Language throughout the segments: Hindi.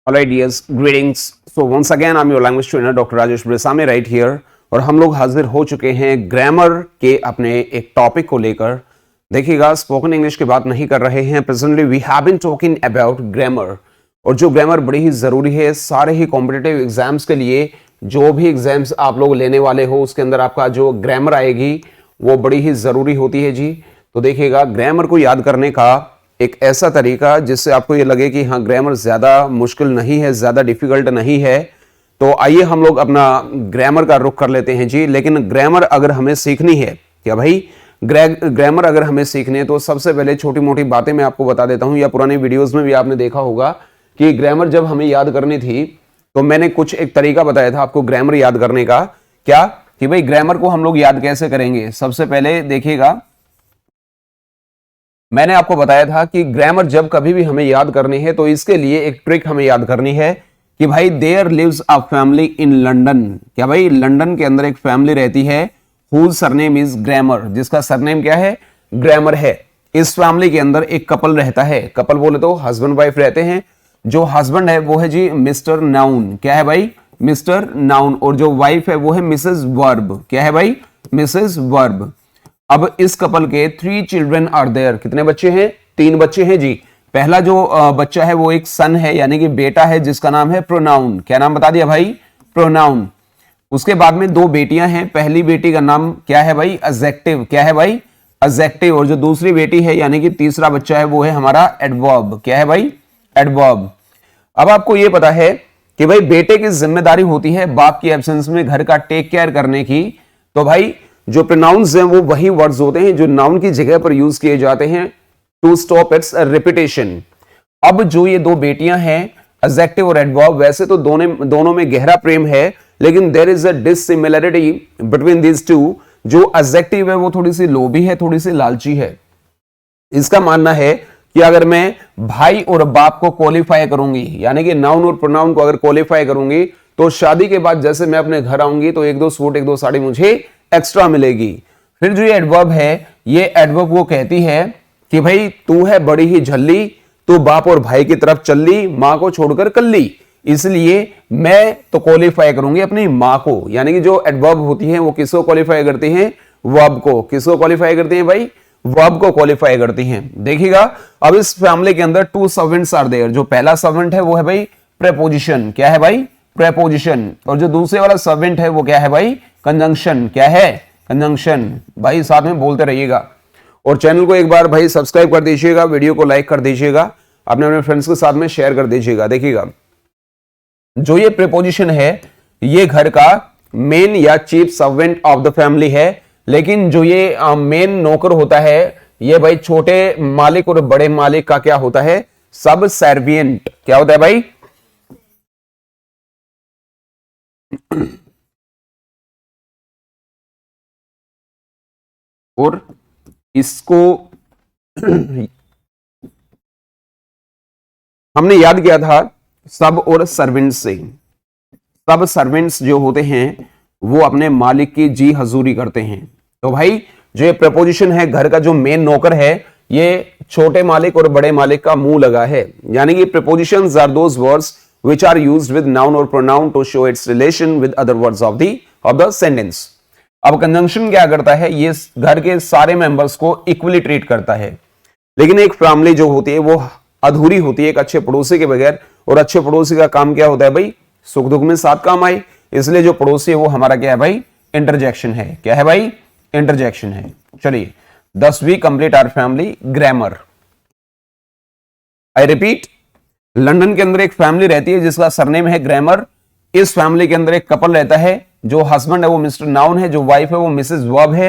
Alright, dears, greetings. So once again, I'm your language trainer, Dr. Rajesh Bresame, right here. और हम लोग हाजिर हो चुके हैं ग्रामर के अपने एक टॉपिक को लेकर. देखिएगा, स्पोकन इंग्लिश की बात नहीं कर रहे हैं. Presently we have been talking about grammar. और जो ग्रामर बड़ी ही जरूरी है सारे ही कॉम्पिटिटिव एग्जाम्स के लिए. जो भी एग्जाम्स आप लोग लेने वाले हो उसके अंदर आपका जो ग्रामर आएगी वो बड़ी ही जरूरी होती है जी. तो देखिएगा, ग्रामर को याद करने का एक ऐसा तरीका जिससे आपको ये लगे कि हाँ ग्रामर ज्यादा मुश्किल नहीं है, ज्यादा डिफिकल्ट नहीं है. तो आइए हम लोग अपना ग्रामर का रुख कर लेते हैं जी. लेकिन ग्रामर अगर हमें सीखनी है, क्या भाई ग्रामर अगर हमें सीखनी है तो सबसे पहले छोटी मोटी बातें मैं आपको बता देता हूं. या पुरानी वीडियोस में भी आपने देखा होगा कि ग्रामर जब हमें याद करनी थी तो मैंने कुछ एक तरीका बताया था आपको ग्रामर याद करने का. क्या कि भाई ग्रामर को हम लोग याद कैसे करेंगे. सबसे पहले देखिएगा, मैंने आपको बताया था कि ग्रामर जब कभी भी हमें याद करनी है तो इसके लिए एक ट्रिक हमें याद करनी है कि भाई there lives a family in London. क्या भाई लंदन के अंदर एक फैमिली रहती है हुज सरनेम इज ग्रामर, जिसका सरनेम क्या है, ग्रामर है. इस फैमिली के अंदर एक कपल रहता है. कपल बोले तो हस्बैंड वाइफ रहते हैं. जो हस्बैंड है वो है जी मिस्टर नाउन. क्या है भाई, मिस्टर नाउन. और जो वाइफ है वो है मिसेस वर्ब. क्या है भाई, मिसेस वर्ब. अब इस कपल के 3 चिल्ड्रन आर देयर. कितने बच्चे हैं, 3 बच्चे हैं जी. पहला जो बच्चा है वो एक सन है यानी कि बेटा है जिसका नाम है प्रोनाउन. क्या नाम बता दिया भाई, प्रोनाउन. उसके बाद में 2 बेटियां हैं. पहली बेटी का नाम क्या है भाई, एडजेक्टिव. क्या है भाई, एडजेक्टिव. और जो दूसरी बेटी है यानी कि तीसरा बच्चा है वो है हमारा एडवर्ब. क्या है भाई, एडवर्ब. अब आपको ये पता है कि भाई बेटे की जिम्मेदारी होती है बाप की एब्सेंस में घर का टेक केयर करने की. तो भाई जो प्रोनाउंस हैं वो वही वर्ड्स होते हैं जो नाउन की जगह पर यूज किए जाते हैं टू स्टॉप इट्स रिपीटेशन. अब जो ये 2 बेटियां हैं एडजेक्टिव और एडवर्ब, वैसे तो दोनों में गहरा प्रेम है लेकिन there is a dissimilarity between these two. जो एडजेक्टिव है वो थोड़ी सी लोभी है, थोड़ी सी लालची है. इसका मानना है कि अगर मैं भाई और बाप को क्वालिफाई करूंगी यानी कि नाउन और प्रोनाउन को अगर क्वालिफाई करूंगी तो शादी के बाद जैसे मैं अपने घर आऊंगी तो 1-2 सूट 1-2 साड़ी मुझे एक्स्ट्रा मिलेगी. फिर जो ये एडवर्ब है, ये एडवर्ब वो कहती है कि भाई तू है बड़ी ही झल्ली, तू बाप और भाई की तरफ चल्ली, मां को छोड़कर कल्ली. इसलिए मैं तो क्वालिफाई करूंगी अपनी मां को. यानी कि जो एडवर्ब होती है वो किसको क्वालिफाई करती हैं, वर्ब को. किसको क्वालिफाई करती हैं भाई, वर्ब को क्वालिफाई करती हैं. देखिएगा, अब इस फैमिली के अंदर 2 सर्वेंट्स आर देयर. जो पहला सर्वेंट है वो है भाई प्रेपोजिशन. क्या है भाई, प्रेपोजिशन. और जो दूसरे वाला सर्वेंट है वो क्या है भाई, कंजंक्शन. क्या है, कंजंक्शन. भाई साथ में बोलते रहिएगा. और चैनल को एक बार भाई सब्सक्राइब कर दीजिएगा, वीडियो को लाइक कर दीजिएगा, अपने फ्रेंड्स के साथ में शेयर कर दीजिएगा. देखिएगा, जो ये प्रेपोजिशन है ये घर का मेन या chief servant of the family है. लेकिन जो ये मेन नौकर होता है ये भाई छोटे मालिक और बड़े मालिक का क्या होता है, सब सर्विएंट. क्या होता है भाई, और इसको हमने याद किया था सब और सर्वेंट्स से. सब सर्वेंट्स जो होते हैं वो अपने मालिक की जी हजूरी करते हैं. तो भाई जो ये प्रपोजिशन है, घर का जो मेन नौकर है ये छोटे मालिक और बड़े मालिक का मुंह लगा है. यानी कि prepositions are those words which are used with noun or pronoun to show its relation with other words of the sentence. अब कंजंक्शन क्या करता है, ये घर के सारे मेंबर्स को इक्वली ट्रीट करता है. लेकिन एक फैमिली जो होती है वो अधूरी होती है एक अच्छे पड़ोसी के बगैर. और अच्छे पड़ोसी का काम क्या होता है भाई, सुख दुख में साथ काम आए. इसलिए जो पड़ोसी है वो हमारा क्या है भाई, इंटरजेक्शन है. क्या है भाई, इंटरजेक्शन है. चलिए, thus we complete our family grammar. I repeat, London के अंदर एक फैमिली रहती है जिसका सरनेम है ग्रामर. इस फैमिली के अंदर एक कपल रहता है. जो हस्बैंड है वो मिस्टर नाउन है, जो वाइफ है वो मिसेस वर्ब है.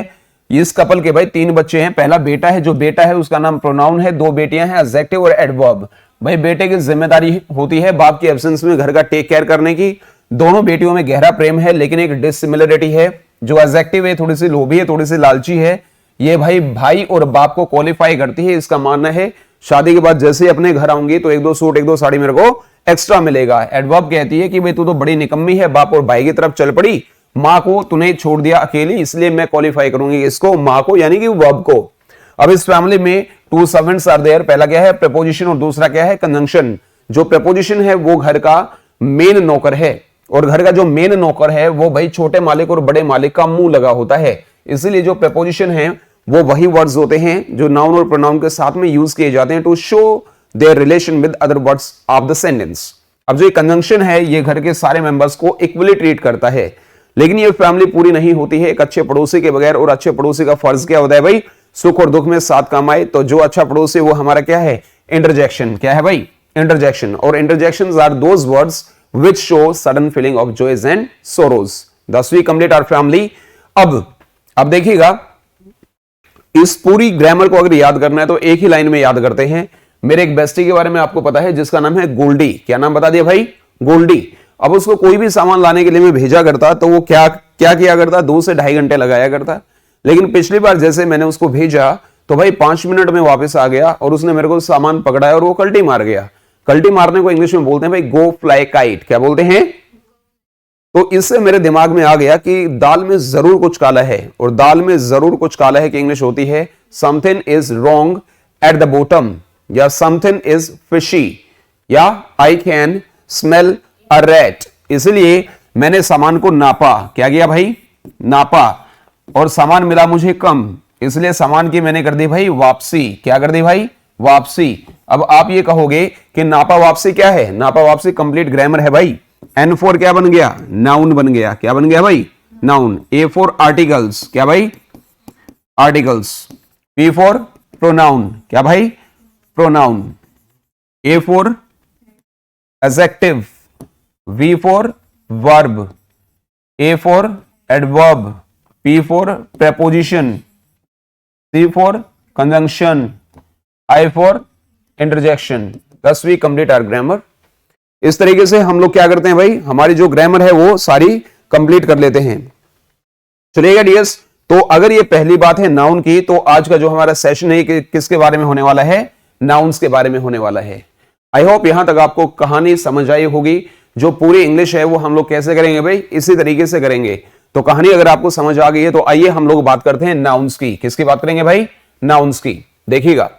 इस कपल के भाई 3 बच्चे हैं. पहला बेटा है, जो बेटा है उसका नाम प्रोनाउन है. 2 बेटियां हैं, एडजेक्टिव और एडवर्ब. भाई बेटे की जिम्मेदारी होती है बाप की एब्सेंस में घर का टेक केयर करने की. दोनों बेटियों में गहरा प्रेम है लेकिन एक डिसिमिलरिटी है. जो एडजेक्टिव है थोड़ी सी लोभी है, थोड़ी सी लालची है. ये भाई और बाप को क्वालिफाई करती है. इसका मानना है शादी के बाद जैसे ही अपने घर आऊंगी तो 1-2 सूट 1-2 साड़ी मेरे को एक्स्ट्रा मिलेगा. एडवर्ब कहती है कि भाई तू तो बड़ी निकम्मी है, बाप और भाई की तरफ चल पड़ी, मां को तूने छोड़ दिया अकेली, इसलिए मैं क्वालिफाई करूंगी इसको, मां को यानी कि वर्ब को. अब इस फैमिली में 2 सर्वेंट्स आर देयर. पहला क्या है, प्रपोजिशन, और दूसरा क्या है, कंजंक्शन. जो प्रपोजिशन है वो घर का मेन नौकर है, और घर का जो मेन नौकर है वो भाई छोटे मालिक और बड़े मालिक का मुंह लगा होता है। इसलिए जो प्रपोजिशन है वो वही वर्ड्स होते हैं जो नाउन और प्रोनाउन के साथ में यूज किए जाते हैं to show their relation with other words of the sentence. अब जो ये कंजंक्शन है ये घर के सारे मेंबर्स को इक्वली ट्रीट करता है, लेकिन ये फैमिली पूरी नहीं होती है एक अच्छे पड़ोसी के बगैर। और अच्छे पड़ोसी का फर्ज क्या होता है भाई? सुख और दुख में साथ काम आए। तो जो अच्छा पड़ोसी वो हमारा क्या है? इंटरजेक्शन। क्या है भाई? इंटरजेक्शन। और interjections are those words which show sudden feeling of joys and sorrows. Thus we complete our family. अब देखिएगा, इस पूरी ग्रामर को अगर याद करना है तो एक ही लाइन में याद करते हैं। मेरे एक बेस्टी के बारे में आपको पता है जिसका नाम है गोल्डी। क्या नाम बता दिया भाई? गोल्डी। अब उसको कोई भी सामान लाने के लिए मैं भेजा करता तो वो क्या किया करता? 2 से 2.5 घंटे लगाया करता। लेकिन पिछली बार जैसे मैंने उसको भेजा तो भाई 5 मिनट में वापस आ गया और उसने मेरे को सामान पकड़ाया और वो कल्टी मार गया। कल्टी मारने को इंग्लिश में बोलते हैं भाई गो फ्लाई काइट। क्या बोलते हैं? तो इससे मेरे दिमाग में आ गया कि दाल में जरूर कुछ काला है, और दाल में जरूर कुछ काला है की इंग्लिश होती है something is wrong at the bottom, या समथिंग इज फिशी, या I can smell a rat. इसलिए मैंने सामान को नापा। क्या किया भाई? नापा। और सामान मिला मुझे कम, इसलिए सामान की मैंने कर दी भाई वापसी। क्या कर दी भाई? वापसी। अब आप ये कहोगे कि नापा वापसी क्या है? नापा वापसी कंप्लीट ग्रामर है भाई। N4 क्या बन गया? नाउन बन गया। क्या बन गया भाई? नाउन। A4 articles. क्या भाई? आर्टिकल्स। P4 pronoun. क्या भाई? Pronoun. A4 adjective. V4 verb. A4 adverb. P4 preposition। C4 conjunction। I4 interjection। Thus we complete our grammar। इस तरीके से हम लोग क्या करते हैं भाई? हमारी जो ग्रामर है वो सारी कंप्लीट कर लेते हैं। चलिएगा डियर्स, तो अगर ये पहली बात है नाउन की, तो आज का जो हमारा सेशन है कि किसके बारे में होने वाला है? नाउन्स के बारे में होने वाला है। आई होप यहां तक आपको कहानी समझ आई होगी। जो पूरी इंग्लिश है वो हम लोग कैसे करेंगे भाई? इसी तरीके से करेंगे। तो कहानी अगर आपको समझ आ गई है तो आइए हम लोग बात करते हैं नाउन्स की। किसकी बात करेंगे भाई? नाउन्स की। देखिएगा,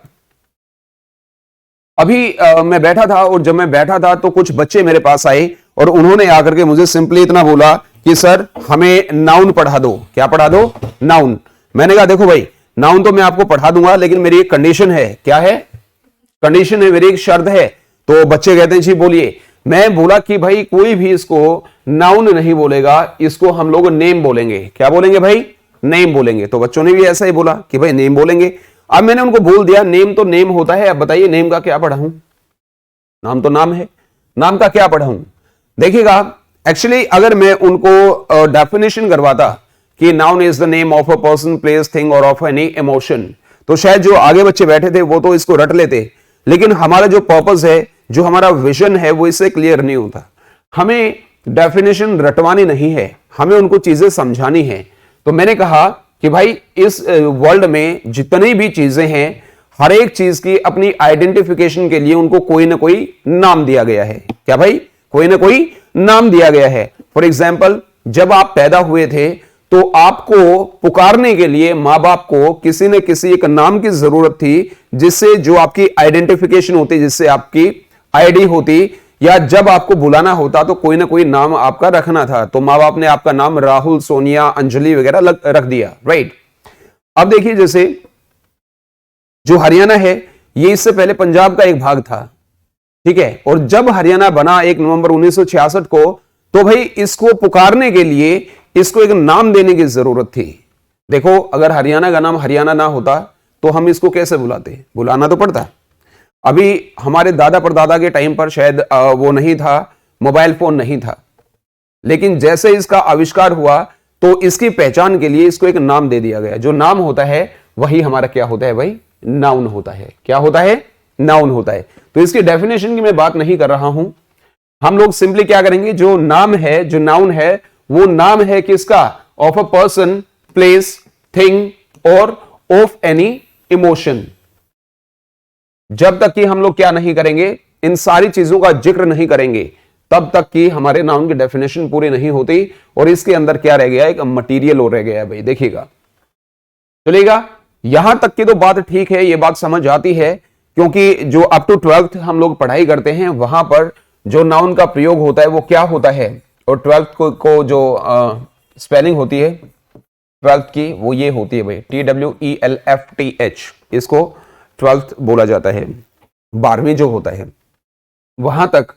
अभी मैं बैठा था, और जब मैं बैठा था तो कुछ बच्चे मेरे पास आए और उन्होंने आकर के मुझे सिंपली इतना बोला कि सर हमें नाउन पढ़ा दो। क्या पढ़ा दो? नाउन। मैंने कहा देखो भाई, नाउन तो मैं आपको पढ़ा दूंगा, लेकिन मेरी एक कंडीशन है। क्या है? कंडीशन है, मेरी एक शर्त है। तो बच्चे कहते हैं जी बोलिए। मैं बोला कि भाई कोई भी इसको नाउन नहीं बोलेगा, इसको हम लोग नेम बोलेंगे। क्या बोलेंगे भाई? नेम बोलेंगे। तो बच्चों ने भी ऐसा ही बोला कि भाई नेम बोलेंगे। अब मैंने उनको बोल दिया नेम तो नेम होता है, अब बताइए नेम का क्या पढ़ाऊं? नाम तो नाम है, नाम का क्या पढ़ाऊं? देखिएगा, एक्चुअली अगर मैं उनको डेफिनेशन करवाता कि noun is the name of a person, place, thing और ऑफ एनी इमोशन, तो शायद जो आगे बच्चे बैठे थे वो तो इसको रट लेते। लेकिन हमारा जो पर्पस है, जो हमारा विजन है, वो इससे क्लियर नहीं होता। हमें डेफिनेशन रटवानी नहीं है, हमें उनको चीजें समझानी है। तो मैंने कहा कि भाई इस वर्ल्ड में जितनी भी चीजें हैं, हर एक चीज की अपनी आइडेंटिफिकेशन के लिए उनको कोई ना कोई नाम दिया गया है। क्या भाई? कोई ना कोई नाम दिया गया है। फॉर एग्जाम्पल, जब आप पैदा हुए थे तो आपको पुकारने के लिए मां बाप को किसी न किसी एक नाम की जरूरत थी, जिससे जो आपकी आइडेंटिफिकेशन होती, जिससे आपकी आईडी होती, या जब आपको बुलाना होता तो कोई ना कोई नाम आपका रखना था। तो माँ बाप ने आपका नाम राहुल, सोनिया, अंजलि वगैरह रख दिया। राइट। अब देखिए, जैसे जो हरियाणा है ये इससे पहले पंजाब का एक भाग था, ठीक है। और जब हरियाणा बना 1 नवंबर 1966 को, तो भाई इसको पुकारने के लिए इसको एक नाम देने की जरूरत थी। देखो, अगर हरियाणा का नाम हरियाणा ना होता तो हम इसको कैसे बुलाते? बुलाना तो पड़ता। अभी हमारे दादा परदादा के टाइम पर शायद वो नहीं था, मोबाइल फोन नहीं था, लेकिन जैसे इसका आविष्कार हुआ तो इसकी पहचान के लिए इसको एक नाम दे दिया गया। जो नाम होता है वही हमारा क्या होता है भाई? नाउन होता है। क्या होता है? नाउन होता है। तो इसकी डेफिनेशन की मैं बात नहीं कर रहा हूं, हम लोग सिंपली क्या करेंगे, जो नाम है, जो नाउन है, वो नाम है किसका? Of a person, place, thing और ऑफ एनी इमोशन। जब तक कि हम लोग क्या नहीं करेंगे, इन सारी चीजों का जिक्र नहीं करेंगे, तब तक कि हमारे नाउन की डेफिनेशन पूरी नहीं होती। और इसके अंदर क्या रह गया? एक मटीरियल और रह गया है भाई। देखिएगा, चलेगा, यहां तक की तो बात ठीक है, ये बात समझ आती है क्योंकि जो अप टू 12th हम लोग पढ़ाई करते हैं वहां पर जो नाउन का प्रयोग होता है वो क्या होता है, और 12th को जो स्पेलिंग होती है 12th की वो ये होती है भाई TWELFTH, इसको 12th बोला जाता है। 12वीं जो होता है वहां तक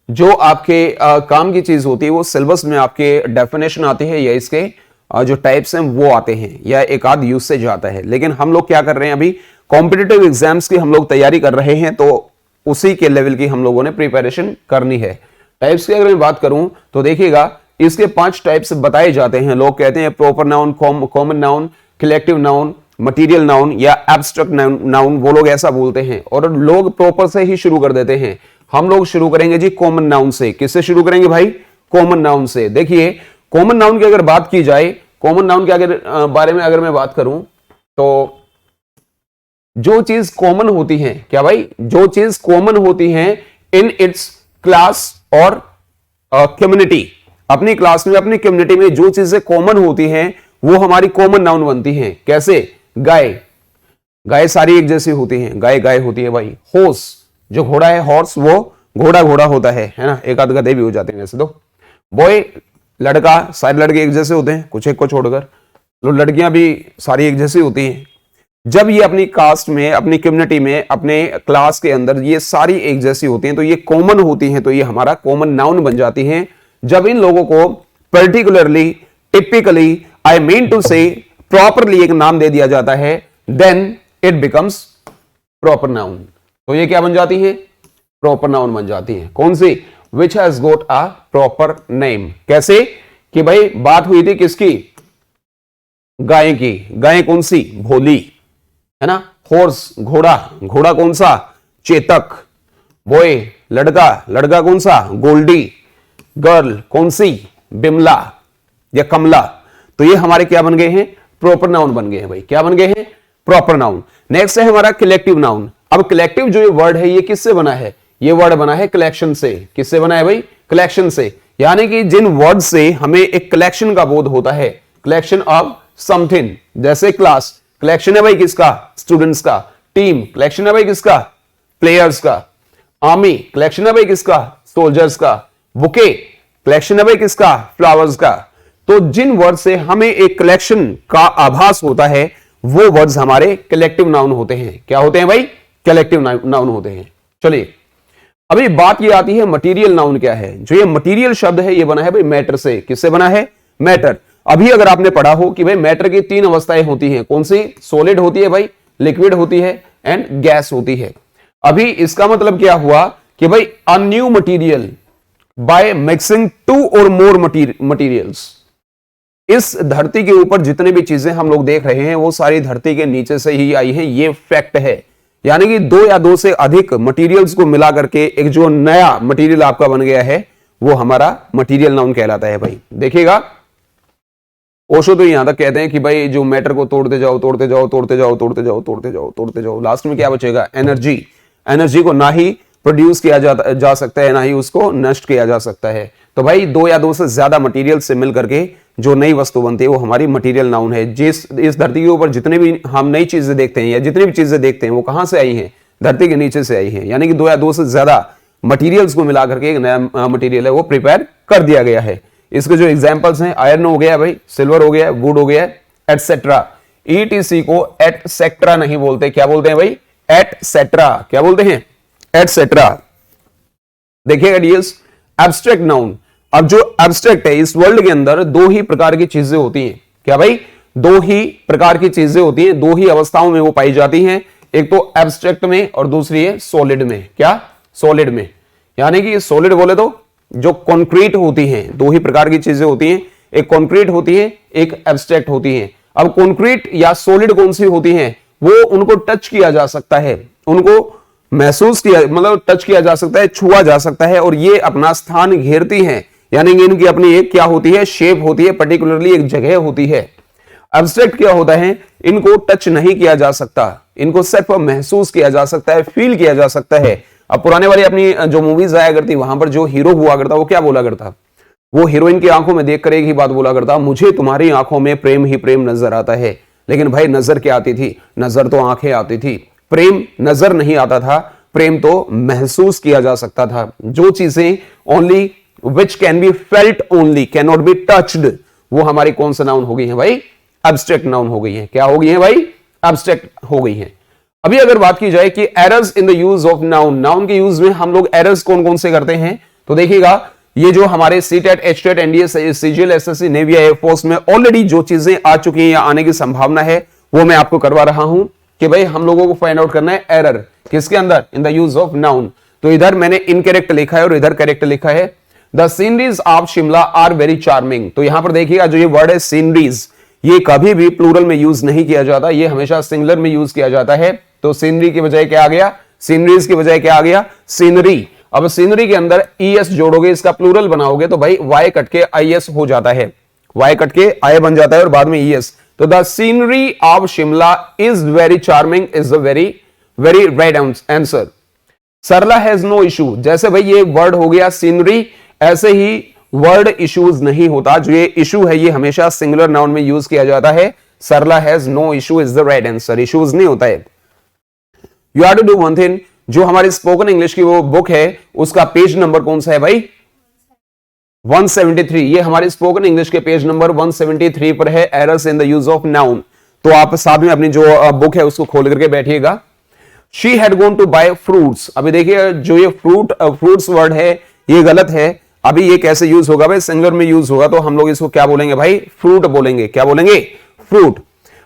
जो आपके काम की चीज होती है वो सिलेबस में आपके डेफिनेशन आती है या इसके जो टाइप्स हैं वो आते हैं या एक आध यूसेज आता है। लेकिन हम लोग क्या कर रहे हैं, अभी कॉम्पिटिटिव एग्जाम्स की हम लोग तैयारी कर रहे हैं, तो उसी के लेवल की हम लोगों ने प्रिपरेशन करनी है। टाइप्स की अगर मैं बात करूं तो देखिएगा इसके 5 टाइप्स बताए जाते हैं। लोग कहते हैं proper noun, common noun, collective noun, material noun या एब्स्ट्रैक्ट नाउन, वो लोग ऐसा बोलते हैं और लोग प्रॉपर से ही शुरू कर देते हैं। हम लोग शुरू करेंगे जी कॉमन नाउन से। किससे शुरू करेंगे भाई? कॉमन नाउन से। देखिए कॉमन नाउन की अगर बात की जाए, कॉमन नाउन के अगर बारे में अगर मैं बात करूं तो जो चीज कॉमन होती है, क्या भाई? जो चीज कॉमन होती है इन इट्स क्लास और कम्युनिटी, अपनी क्लास में अपनी कम्युनिटी में जो चीजें कॉमन होती हैं वो हमारी कॉमन नाउन बनती हैं। कैसे? गाय, गाय सारी एक जैसी होती हैं, गाय गाय होती है भाई। हॉर्स, जो घोड़ा है हॉर्स, वो घोड़ा घोड़ा होता है ना, एक आध गधे भी हो जाते हैं वैसे तो। बॉय, लड़का, सारे लड़के एक जैसे होते हैं कुछ एक को छोड़कर, लड़कियां भी सारी एक जैसी होती हैं। जब ये अपनी कास्ट में, अपनी कम्युनिटी में, अपने क्लास के अंदर ये सारी एक जैसी होती हैं तो ये कॉमन होती हैं, तो ये हमारा कॉमन नाउन बन जाती हैं। जब इन लोगों को particularly, typically, I mean to say properly एक नाम दे दिया जाता है, then it becomes proper noun. तो ये क्या बन जाती है? प्रॉपर नाउन बन जाती है। कौन सी? Which has got a proper name. कैसे? कि भाई बात हुई थी किसकी? गाय की। गाय कौन सी? भोली, है ना। हॉर्स, घोड़ा, घोड़ा कौन सा? चेतक। बॉय, लड़का, लड़का कौन सा? गोल्डी। गर्ल कौन सी? बिमला या कमला। तो ये हमारे क्या बन गए हैं? प्रॉपर नाउन बन गए हैं भाई। क्या बन गए हैं? Proper noun. नेक्स्ट है हमारा कलेक्टिव नाउन। अब कलेक्टिव जो ये वर्ड है ये किससे बना है? ये वर्ड बना है कलेक्शन से। किससे बना है भाई? कलेक्शन से। यानी कि जिन वर्ड से हमें एक कलेक्शन का बोध होता है, कलेक्शन ऑफ समथिंग, जैसे क्लास कलेक्शन है भाई किसका? स्टूडेंट्स का। टीम कलेक्शन है भाई किसका? प्लेयर्स का। आर्मी कलेक्शन है भाई किसका? सोल्जर्स का। बुके कलेक्शन है भाई किसका? फ्लावर्स का। तो जिन वर्ड से हमें एक कलेक्शन का आभास होता है वो वर्ड्स हमारे कलेक्टिव नाउन होते हैं। क्या होते हैं भाई? कलेक्टिव नाउन होते हैं। चलिए अभी बात ये आती है मटीरियल नाउन क्या है। जो ये मटीरियल शब्द है ये बना है भाई मैटर से। किससे बना है? मैटर। अभी अगर आपने पढ़ा हो कि भाई मैटर की 3 अवस्थाएं होती हैं। कौन सी? सॉलिड होती है भाई, लिक्विड होती है एंड गैस होती है। अभी इसका मतलब क्या हुआ कि भाई a new material by mixing 2 और मोर मटीरियल्स। इस धरती के ऊपर जितने भी चीजें हम लोग देख रहे हैं वो सारी धरती के नीचे से ही आई हैं, ये फैक्ट है। यानी कि 2 या 2 से अधिक मटेरियल्स को मिला करके एक जो नया मटेरियल आपका बन गया है वो हमारा मटेरियल नाउन कहलाता है भाई। देखिएगा ओशो तो यहां तक कहते हैं कि भाई जो मैटर को तोड़ते जाओ तोड़ते जाओ तोड़ते जाओ तोड़ते जाओ तोड़ते जाओ तोड़ते जाओ, लास्ट में क्या बचेगा? एनर्जी। एनर्जी को ना ही प्रोड्यूस किया जा सकता है ना ही उसको नष्ट किया जा सकता है। तो भाई 2 या 2 से ज्यादा मटेरियल से मिल करके जो नई वस्तु बनती है वो हमारी मटेरियल नाउन है। इस धरती के ऊपर जितने भी हम नई चीजें देखते हैं या जितनी भी चीजें देखते हैं वो कहां से आई हैं? धरती के नीचे से आई हैं। यानी कि 2 या 2 से ज्यादा मटेरियल्स को मिला करके एक नया मटेरियल है वो प्रिपेयर कर दिया गया है। इसके जो एग्जांपल्स हैं, आयरन हो गया भाई, सिल्वर हो गया, वुड हो गया, एटसेट्रा। ईटीसी को एटसेट्रा नहीं बोलते, क्या बोलते हैं भाई? एटसेट्रा। क्या बोलते हैं? एटसेट्रा। देखिएगा डियर्स, एब्स्ट्रैक्ट नाउन। अब जो एब्स्ट्रैक्ट है इस वर्ल्ड के अंदर 2 ही प्रकार की चीजें होती हैं। क्या भाई? 2 ही प्रकार की चीजें होती हैं, 2 ही अवस्थाओं में वो पाई जाती हैं। एक तो एब्स्ट्रैक्ट में और दूसरी है सॉलिड में। क्या? सॉलिड में। यानी कि सॉलिड बोले तो जो कॉन्क्रीट होती हैं, 2 ही प्रकार की चीजें होती हैं, एक कॉन्क्रीट होती है, एक एब्स्ट्रैक्ट होती है। अब कॉन्क्रीट या सॉलिड कौन सी होती हैं? वो उनको टच किया जा सकता है, उनको महसूस किया, मतलब टच किया जा सकता है, छुआ जा सकता है और ये अपना स्थान घेरती हैं। यानी कि इनकी अपनी एक क्या होती है? शेप होती है, पर्टिकुलरली एक जगह होती है। एब्स्ट्रैक्ट क्या होता है? इनको टच नहीं किया जा सकता, इनको सिर्फ महसूस किया जा सकता है, फील किया जा सकता है। अब पुराने वाली अपनी जो मूवीज आया करती वहां पर जो हीरो हुआ करता वो क्या बोला करता? वो हीरोइन की आंखों में देख कर एक ही बात बोला करता, मुझे तुम्हारी आंखों में प्रेम ही प्रेम नजर आता है। लेकिन भाई नजर क्या आती थी? नजर तो आंखें आती थी। प्रेम नजर नहीं आता था, प्रेम तो महसूस किया जा सकता था। जो चीजें only which can be felt only can not be touched, वो हमारी कौन सा नाउन हो गई है भाई? एब्स्ट्रैक्ट नाउन हो गई है। क्या हो गई है भाई? एब्स्ट्रैक्ट हो गई है। अभी अगर बात की जाए कि errors in the use of noun, noun के यूज में हम लोग एरर्स कौन कौन से करते हैं, तो देखिएगा ये जो हमारे CTET, HTET, NDA, CGL, SSC, navy, air force में ऑलरेडी जो चीजें आ चुकी हैं या आने की संभावना है वो मैं आपको करवा रहा हूं कि भाई हम लोगों को फाइंड आउट करना है एरर किसके अंदर? In the use of noun. तो इधर मैंने इनकरेक्ट लिखा है और इधर करेक्ट लिखा है। The sceneries of Shimla are very charming. तो यहां पर देखिएगा जो ये वर्ड है सीनरीज, ये कभी भी प्लूरल में यूज नहीं किया जाता, ये हमेशा सिंगुलर में यूज किया जाता है। तो सीनरी की बजाय क्या आ गया? सीनरीज की बजाय क्या आ गया? सीनरी। अब सीनरी के अंदर ईएस जोड़ोगे, इसका प्लूरल बनाओगे तो भाई वाई कट के आईएस हो जाता है, वाई कट के आई बन जाता है और बाद में ईएस। तो the scenery of Shimla is very charming is the very very right answer. Sarla has no issue, जैसे भाई ये वर्ड हो गया सीनरी, ऐसे ही वर्ड इश्यूज नहीं होता। जो ये इशू है ये हमेशा सिंगुलर नाउन में यूज किया जाता है। Sarla has no issue is the right answer, issues नहीं होता है। You have to do one thing, जो हमारी स्पोकन इंग्लिश की वो बुक है उसका पेज नंबर कौन सा है भाई? 173। ये हमारी स्पोकन इंग्लिश के पेज नंबर 173 पर है, errors in the use of noun. तो आप साथ में अपनी जो बुक है उसको खोल करके बैठिएगा। She had gone to buy fruits. अभी देखिए जो ये फ्रूट्स वर्ड है ये गलत है। अभी ये कैसे यूज होगा भाई? सिंगुलर में यूज होगा, तो हम लोग इसको क्या बोलेंगे भाई? फ्रूट बोलेंगे। क्या बोलेंगे? Fruit.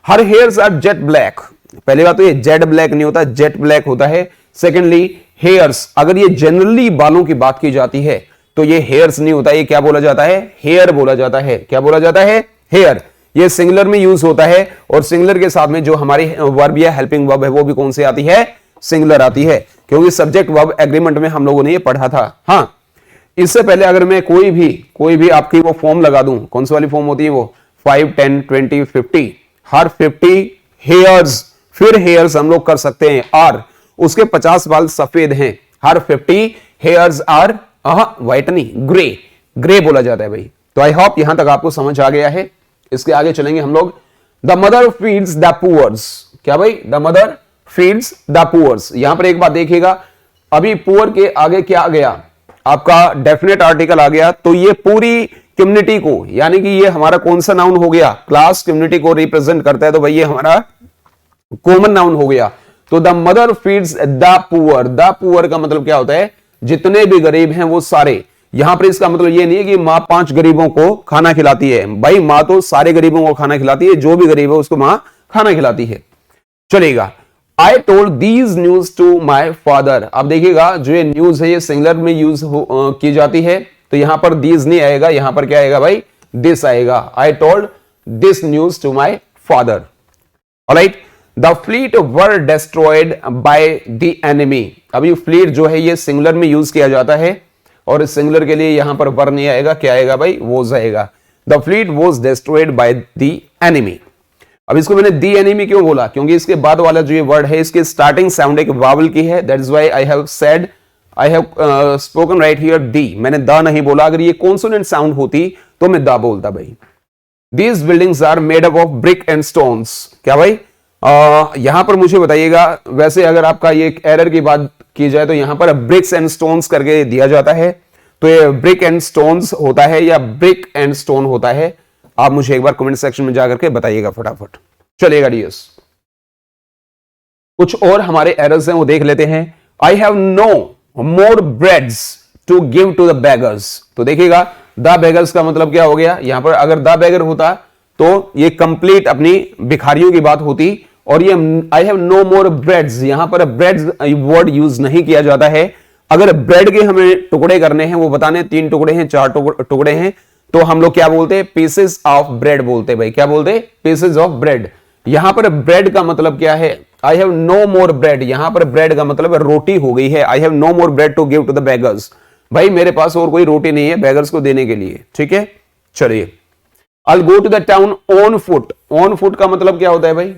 Her hairs are jet black. पहली बात तो ये जेट ब्लैक नहीं होता, जेट ब्लैक होता है। सेकेंडली हेयर्स, अगर ये जनरली बालों की बात की जाती है तो ये हेयर्स नहीं होता, ये क्या बोला जाता है? हेयर बोला जाता है। क्या बोला जाता है? हेयर। ये सिंगुलर में यूज होता है और सिंगुलर के साथ में जो हमारी वर्ब या हेल्पिंग वर्ब है वो भी कौन सी आती है? सिंगुलर आती है, क्योंकि सब्जेक्ट वर्ब एग्रीमेंट में हम लोगों ने ये पढ़ा था। हाँ, इससे पहले अगर मैं कोई भी आपकी वो फॉर्म लगा दूं, कौन सी वाली फॉर्म होती है वो? 5, 10, 20, 50। हर 50 हेयर्स, फिर हेयर्स हम लोग कर सकते हैं आर, उसके 50 बाल सफेद हैं। हर 50 हेयर्स आर व्हाइटनी, ग्रे बोला जाता है भाई। तो आई होप यहां तक आपको समझ आ गया है। इसके आगे चलेंगे हम लोग। The mother feeds the poors. क्या भाई? The mother feeds the poors. यहां पर एक बात देखिएगा, अभी पुअर के आगे क्या आ गया? आपका डेफिनेट आर्टिकल आ गया। तो ये पूरी कम्युनिटी को, यानी कि ये हमारा कौन सा नाउन हो गया? क्लास कम्युनिटी को रिप्रेजेंट करता है, तो भाई ये हमारा कॉमन नाउन हो गया। तो the mother feeds the poor. The poor का मतलब क्या होता है? जितने भी गरीब हैं वो सारे। यहां पर इसका मतलब ये नहीं है कि मां 5 गरीबों को खाना खिलाती है। भाई मां तो सारे गरीबों को खाना खिलाती है, जो भी गरीब है उसको मां खाना खिलाती है। चलेगा। I told these news to my father. अब देखिएगा जो ये न्यूज है ये सिंगुलर में यूज की जाती है, तो यहां पर दीज नहीं आएगा, यहां पर क्या आएगा भाई? दिस आएगा। I told this news to my father. Alright. The fleet were destroyed by the enemy. अभी फ्लीट जो है ये सिंगुलर में यूज किया जाता है और इस सिंगुलर के लिए यहां पर वर नहीं आएगा, क्या आएगा भाई? वॉज आएगा। The fleet was destroyed by the enemy. अब इसको मैंने दी एनिमी क्यों बोला? क्योंकि इसके बाद वाला जो ये वर्ड है इसकी स्टार्टिंग साउंड एक वावल की है। That is why I have said, I have spoken right here दी। मैंने द नहीं बोला। अगर ये कॉन्सोनेंट साउंड होती तो मैं द बोलता भाई। These buildings are made up of brick and stones. क्या भाई? यहां पर मुझे बताइएगा, वैसे अगर आपका ये एरर की बात की जाए तो यहां पर ब्रिक्स एंड स्टोन्स करके दिया जाता है, तो ये ब्रिक एंड स्टोन्स होता है या ब्रिक एंड स्टोन होता है? आप मुझे एक बार कमेंट सेक्शन में जाकर के बताइएगा फटाफट। चलेगा डियर्स। कुछ और हमारे एरर्स हैं वो देख लेते हैं। I have no more breads to give to the beggars. तो देखिएगा द बेगर्स का मतलब क्या हो गया? यहां पर अगर द बेगर होता तो ये कंप्लीट अपनी भिखारियों की बात होती, और ये I have no more breads, यहां पर ब्रेड्स वर्ड यूज नहीं किया जाता है। अगर ब्रेड के हमें टुकड़े करने हैं, वो बताने 3 टुकड़े हैं, 4 टुकड़े हैं, तो हम लोग क्या बोलते हैं? पीसेस ऑफ ब्रेड बोलते भाई। क्या बोलते? Pieces of bread. यहां पर ब्रेड का मतलब क्या है? I have no more bread, यहां पर ब्रेड का मतलब रोटी हो गई है। I have no more bread to give to the beggars. भाई मेरे पास और कोई रोटी नहीं है बेगर्स को देने के लिए। ठीक है, चलिए। I'll go to the town on foot. On foot का मतलब क्या होता है भाई?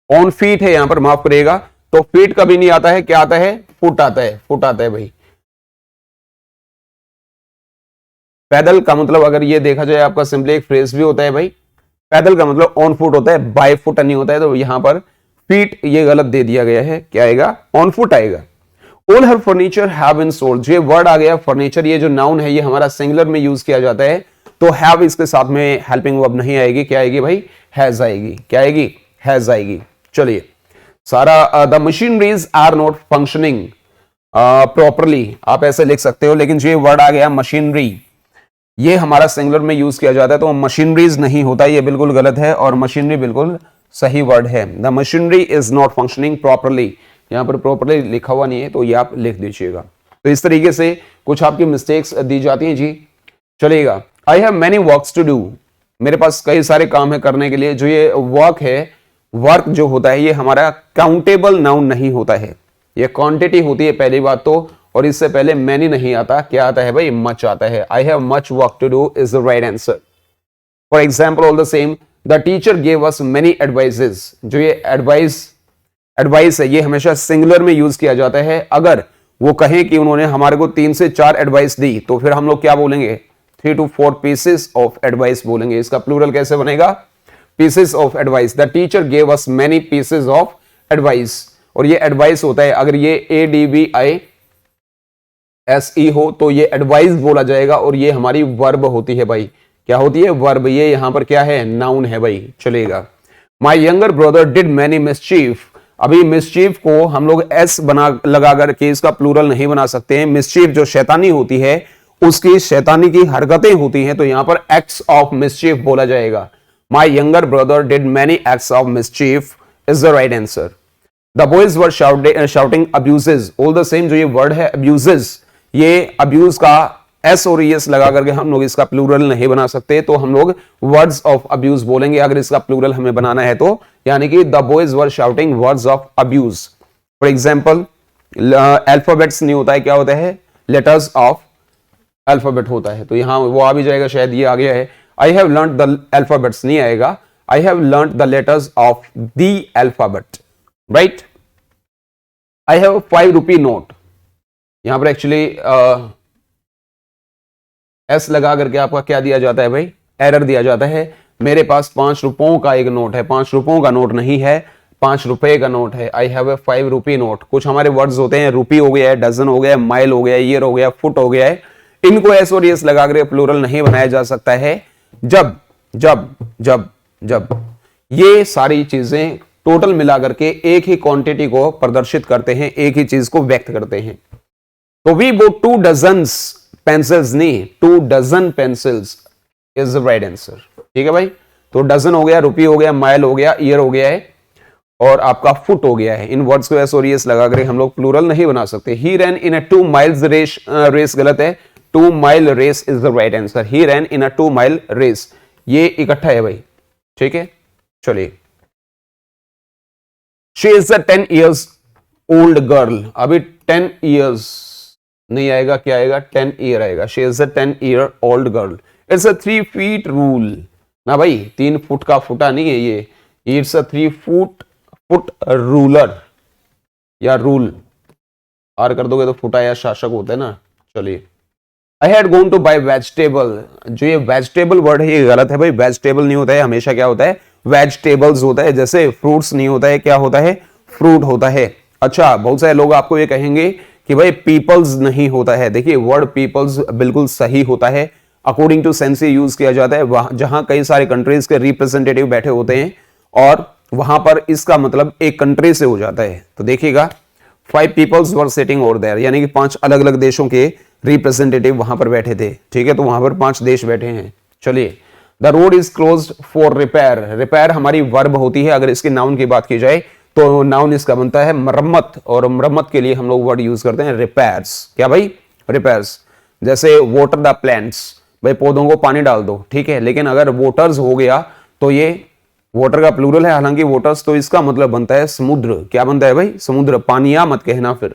ऑन फीट है यहां पर, माफ करिएगा। तो फीट कभी नहीं आता है, क्या आता है? फुट आता है, फुट आता है भाई। पैदल का मतलब अगर ये देखा जाए आपका सिंपली एक फ्रेज भी होता है भाई। पैदल का मतलब ऑन फुट होता है, बाय फुट नहीं होता है, तो यहां पर फीट ये गलत दे दिया गया है, क्या आएगा, ऑन फुट आएगा। All her furniture have been sold, ये वर्ड आ गया फर्नीचर, ये जो नाउन है ये हमारा सिंगुलर में यूज किया जाता है, तो हैव इसके साथ में हेल्पिंग वर्ब नहीं आएगी, क्या आएगी भाई, हैज आएगी, क्या आएगी, हैज आएगी। चलिए सारा the machineries are not functioning properly, आप ऐसे लिख सकते हो, लेकिन जो ये वर्ड आ गया मशीनरी, ये हमारा सिंगुलर में यूज किया जाता है, तो मशीनरीज नहीं होता, ये बिल्कुल गलत है, और मशीनरी बिल्कुल सही वर्ड है। The machinery is not functioning properly, यहां पर प्रॉपरली लिखा हुआ नहीं है, तो ये आप लिख दीजिएगा। तो इस तरीके से कुछ आपकी मिस्टेक्स दी जाती हैं जी। चलिएगा, I have many works to do, मेरे पास कई सारे काम है करने के लिए। जो ये वर्क है, वर्क जो होता है ये हमारा काउंटेबल नाउन नहीं होता है, ये क्वांटिटी होती है पहली बात तो, और इससे पहले मैनी नहीं आता, क्या आता है भाई, मच आता है। I have much work to do is the right answer. For example all the same, the teacher gave us many advices, जो ये एडवाइस है ये हमेशा सिंगुलर में यूज किया जाता है। अगर वो कहें कि उन्होंने हमारे को 3 से 4 एडवाइस दी, तो फिर हम लोग क्या बोलेंगे, 3 to 4 पीसेस ऑफ एडवाइस बोलेंगे। इसका प्लूरल कैसे बनेगा, pieces of advice. The teacher gave us many pieces of advice, और ये एडवाइस होता है, अगर ये ADVISE हो तो ये एडवाइस बोला जाएगा, और ये हमारी वर्ब होती है भाई, क्या होती है, वर्ब। ये यहां पर क्या है, नाउन है भाई। चलेगा, my younger brother did many mischief, अभी मिसचीफ को हम लोग एस बना लगा करके इसका प्लूरल नहीं बना सकते हैं। मिसचीफ जो शैतानी होती है, उसकी शैतानी की हरकतें होती हैं, तो यहां पर एक्ट्स ऑफ मिसचीफ बोला जाएगा। My younger brother did many acts of mischief is the right answer. The boys were shouting abuses, all the same, जो ये वर्ड है अब्यूजेस, ये अब्यूज का एस और एस लगा करके हम लोग इसका प्लूरल नहीं बना सकते, तो हम लोग वर्ड्स ऑफ अब्यूज बोलेंगे अगर इसका प्लूरल हमें बनाना है तो, यानी कि the boys were shouting words of abuse. For example, alphabets नहीं होता है, क्या होता है, लेटर्स ऑफ अल्फाबेट होता है, तो यहां वो आ भी जाएगा, शायद ये आ गया है। I have learn the alphabets नहीं आएगा, I have learn the letters of the alphabet, right. I have 5 rupee note, यहां पर एक्चुअली एस लगा करके आपका क्या दिया जाता है भाई, एरर दिया जाता है। मेरे पास 5 रुपयों का एक नोट है, 5 रुपयों का नोट नहीं है, 5 रुपए का नोट है। I have a 5 rupee note. कुछ हमारे वर्ड्स होते हैं, रुपी हो गया है, डजन हो गया है, माइल हो गया है, ईयर हो गया, फुट हो गया है, इनको एस और एस लगा करके प्लूरल नहीं बनाया जा सकता है जब जब जब जब ये सारी चीजें टोटल मिला करके एक ही क्वांटिटी को प्रदर्शित करते हैं, एक ही चीज को व्यक्त करते हैं। तो वी बोट 2 डजन्स पेंसिल्स, नहीं 2 dozen pencils is the right answer. ठीक है भाई, तो डजन हो गया, रुपी हो गया, माइल हो गया, ईयर हो गया है, और आपका फुट हो गया है। इन वर्ड्स को एस और एस लगा कर हम लोग प्लूरल नहीं बना सकते। He ran in a 2 miles race, race गलत है, 2 mile race is the right answer. He ran in a 2 mile race, ये इकट्ठा है भाई, ठीक है। चलिए, she is a 10 years old girl, अभी 10 years नहीं आएगा, क्या आएगा, 10 year आएगा। She is a 10 year old girl. It's a 3 feet rule, ना भाई 3 फुट का फुटा नहीं है ये, इट्स अ 3 फुट रूलर या रूल, आर कर दोगे तो फुटा या शासक होता है ना। चलिए, I had gone to buy vegetable, जो ये वेजिटेबल वर्ड है ये गलत है भाई, वेजिटेबल नहीं होता है, हमेशा क्या होता है, वेजिटेबल्स होता है। जैसे फ्रूट्स नहीं होता है, क्या होता है, फ्रूट होता है। अच्छा, बहुत सारे लोग आपको ये कहेंगे कि भाई पीपल्स नहीं होता है। देखिए, वर्ड पीपल्स बिल्कुल सही होता है, अकॉर्डिंग टू सेंस यूज किया जाता है वहां जहां कई सारे कंट्रीज के रिप्रेजेंटेटिव बैठे होते हैं, और वहां पर इसका मतलब एक कंट्री से हो जाता है। तो देखिएगा, 5 peoples were sitting over there, यानी कि 5 अलग अलग देशों के रिप्रेजेंटेटिव वहां पर बैठे थे। ठीक है, तो वहां पर 5 देश बैठे हैं। चलिए, the road is closed for repair, repair हमारी वर्ब होती है। अगर इसके नाउन की बात की जाए तो नाउन इसका बनता है मरम्मत, और मरम्मत के लिए हम लोग वर्ड यूज करते हैं रिपेयर्स। क्या भाई, रिपेयर्स। जैसे वाटर द प्लांट्स, भाई पौधों को पानी डाल दो, ठीक है, लेकिन अगर वाटर्स हो गया तो ये वाटर का प्लूरल है, हालांकि वाटर्स, तो इसका मतलब बनता है समुद्र। क्या बनता है भाई, समुद्र। पानिया मत कहना फिर।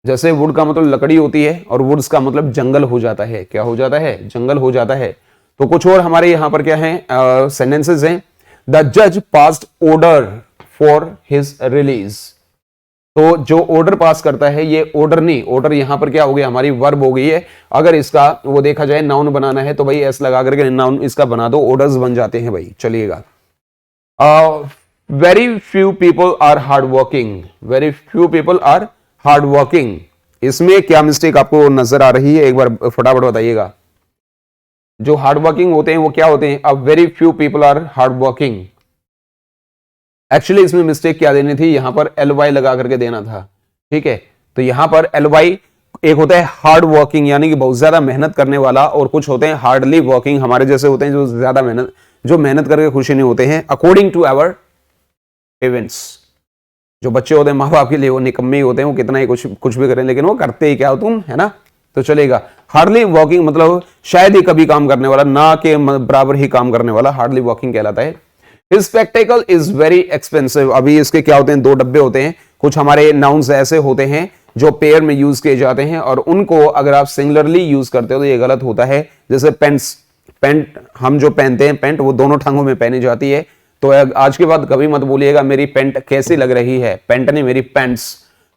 जैसे वुड का मतलब लकड़ी होती है, और वुड्स का मतलब जंगल हो जाता है, क्या हो जाता है, जंगल हो जाता है। तो कुछ और हमारे यहां पर क्या है, सेंटेंसेस हैं। द जज passed order for his release, तो जो ऑर्डर पास करता है ये ऑर्डर नहीं, ऑर्डर यहां पर क्या हो गया, हमारी वर्ब हो गई है। अगर इसका वो देखा जाए नाउन बनाना है तो भाई एस लगा करके नाउन इसका बना दो, ऑर्डर्स बन जाते हैं भाई। चलिएगा, very few people are hard working, very few people are hard working, इसमें क्या मिस्टेक आपको नजर आ रही है, एक बार फटाफट बताइएगा। जो हार्ड वर्किंग होते हैं वो क्या होते हैं, अब very few people are hard working, actually इसमें मिस्टेक क्या देनी थी, यहां पर एल वाई लगा करके देना था, ठीक है। तो यहां पर एल वाई एक होता है हार्ड वर्किंग यानी कि बहुत ज्यादा मेहनत करने वाला, और कुछ होते हैं हार्डली वर्किंग, हमारे जैसे होते हैं जो ज्यादा मेहनत, जो मेहनत करके खुशी नहीं होते हैं। अकॉर्डिंग टू आवर पेरेंट्स, जो बच्चे होते हैं माँ बाप के लिए वो निकम्मे ही होते हैं, वो कितना ही कुछ भी करें लेकिन वो करते ही क्या हो तुम, है ना। तो चलेगा, हार्डली वर्किंग मतलब शायद ही कभी काम करने वाला, ना के बराबर ही काम करने वाला, हार्डली वर्किंग कहलाता है। His spectacle is very expensive, अभी इसके क्या होते हैं, दो डब्बे होते हैं, कुछ हमारे नाउन्स ऐसे होते हैं जो पेयर में यूज किए जाते हैं और उनको अगर आप सिंगुलरली यूज करते हो तो ये गलत होता है। जैसे पेंट्स, पेंट हम जो पहनते हैं पेंट वो दोनों टांगों में पहनी जाती है, तो आज के बाद कभी मत बोलिएगा मेरी पेंट कैसी लग रही है, पेंट नहीं मेरी पेंट्स।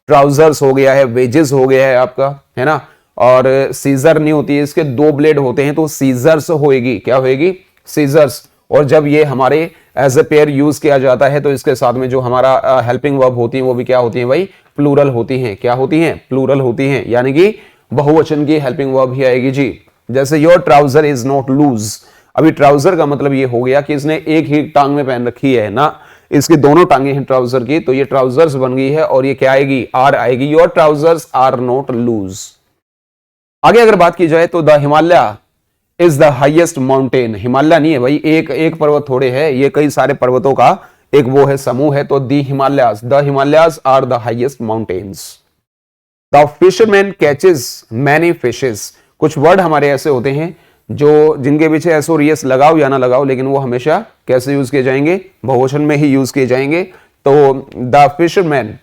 ट्राउजर्स हो गया है, वेजेस हो गया है आपका, है ना। और सीजर नहीं होती है, इसके दो ब्लेड होते हैं तो सीजर्स होएगी, क्या होएगी, सीजर्स। और जब ये हमारे एज ए पेयर यूज किया जाता है तो इसके साथ में जो हमारा हेल्पिंग वर्ब होती है वो भी क्या होती है भाई, प्लूरल होती हैं। क्या होती हैं, प्लूरल होती हैं, यानी कि बहुवचन की हेल्पिंग वर्ब ही आएगी जी। जैसे your trouser is not lose, अभी ट्राउजर का मतलब ये हो गया कि इसने एक ही टांग में पहन रखी है ना, इसकी दोनों टांगे हैं ट्राउजर की, तो ये ट्राउजर्स बन गई है और ये क्या आएगी, आर आएगी। Your trousers are not loose. आगे अगर बात की जाए तो the Himalaya is the highest mountain, Himalaya नहीं है भाई, एक पर्वत थोड़े है, ये कई सारे पर्वतों का एक वो है, समूह है। तो the Himalayas are the highest mountains. The fisherman catches many fishes, कुछ वर्ड हमारे ऐसे होते हैं जो जिनके पीछे एस और एस लगाओ या ना लगाओ लेकिन वो हमेशा कैसे यूज किए जाएंगे, बहुवचन में ही यूज किए जाएंगे। तो the fisherman